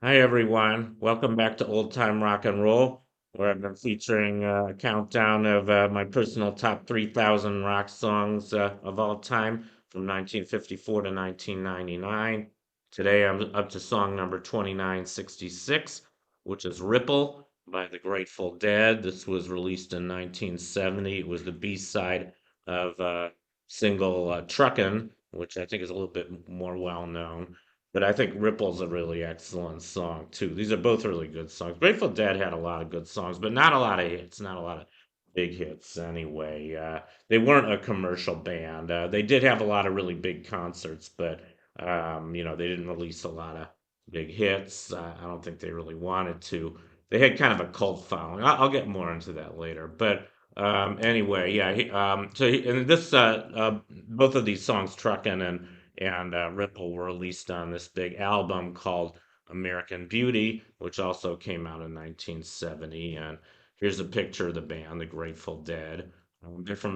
Hi everyone, welcome back to Old Time Rock and Roll, where I've been featuring a countdown of my personal top 3,000 rock songs of all time from 1954 to 1999. Today I'm up to song number 2966, which is Ripple by the Grateful Dead. This was released in 1970. It was the B-side of single Truckin', which I think is a little bit more well known. But I think Ripple's a really excellent song too. These are both really good songs. Grateful Dead had a lot of good songs, but not a lot of hits, not a lot of big hits anyway. They weren't a commercial band. They did have a lot of really big concerts, but they didn't release a lot of big hits. I don't think they really wanted to. They had kind of a cult following. I'll get more into that later, but anyway, yeah. And this, both of these songs, Truckin' and Ripple were released on this big album called American Beauty, which also came out in 1970. And here's a picture of the band, the Grateful Dead.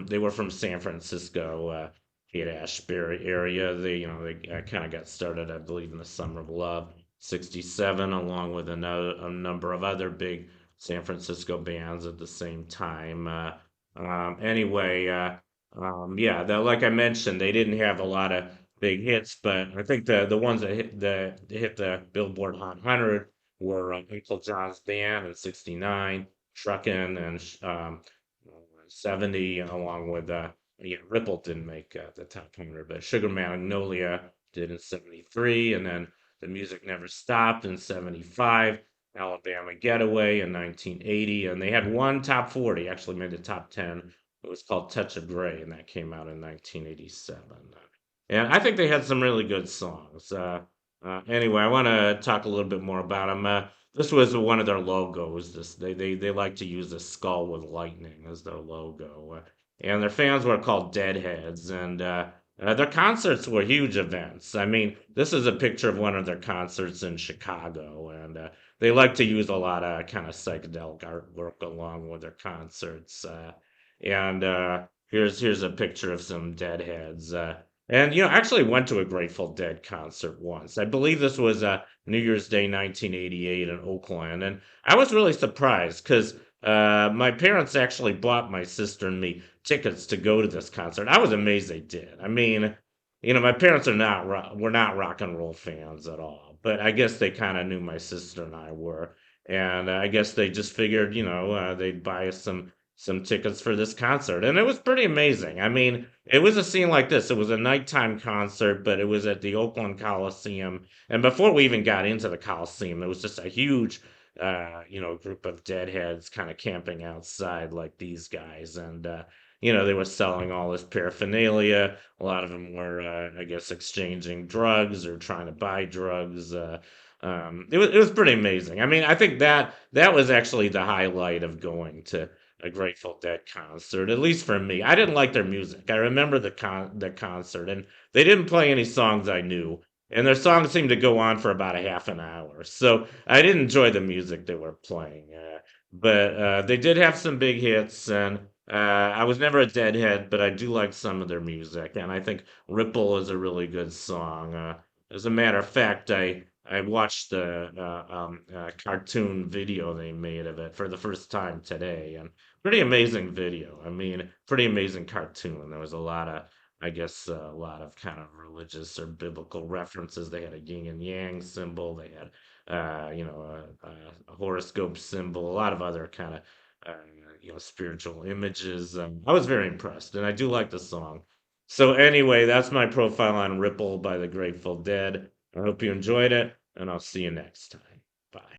They were from San Francisco, Haight-Ashbury area. They kind of got started, I believe, in the Summer of Love '67, along with a number of other big San Francisco bands at the same time. Anyway, yeah, like I mentioned, they didn't have a lot of big hits, but I think the ones that hit the Billboard Hot 100 were Uncle John's Band in '69, Truckin' and 70, along with yeah, Ripple didn't make the top 100, but Sugar Magnolia did in '73, and then The Music Never Stopped in '75. Alabama Getaway in 1980, and they had one top 40, actually made the top 10. It was called Touch of Grey, and that came out in 1987. And I think they had some really good songs. Anyway, I want to talk a little bit more about them. This was one of their logos. They like to use a skull with lightning as their logo, and their fans were called Deadheads. And their concerts were huge events. I mean, this is a picture of one of their concerts in Chicago, and they like to use a lot of kind of psychedelic artwork along with their concerts. And here's a picture of some Deadheads. And I actually went to a Grateful Dead concert once. I believe this was New Year's Day 1988 in Oakland, and I was really surprised because my parents actually bought my sister and me tickets to go to this concert. I was amazed they did. I mean, my parents were not rock and roll fans at all, but I guess they kind of knew my sister and I were, and I guess they just figured, they'd buy us some tickets for this concert, and it was pretty amazing. I mean, it was a scene like this. It was a nighttime concert, but it was at the Oakland Coliseum. And before we even got into the Coliseum, there was just a huge, group of deadheads kind of camping outside like these guys. And, they were selling all this paraphernalia. A lot of them were, I guess, exchanging drugs or trying to buy drugs. It was pretty amazing. I mean, I think that was actually the highlight of going to a Grateful Dead concert, at least for me. I didn't like their music. I remember the concert, and they didn't play any songs I knew, and their songs seemed to go on for about a half an hour. So I didn't enjoy the music they were playing. But they did have some big hits, and I was never a Deadhead, but I do like some of their music, and I think Ripple is a really good song. As a matter of fact, I watched the cartoon video they made of it for the first time today, and pretty amazing video. I mean, pretty amazing cartoon. There was a lot of, I guess, a lot of kind of religious or biblical references. They had a yin and yang symbol. They had, a horoscope symbol. A lot of other kind of, uh, spiritual images. I was very impressed, and I do like the song. So anyway, that's my profile on Ripple by the Grateful Dead. I hope you enjoyed it, and I'll see you next time.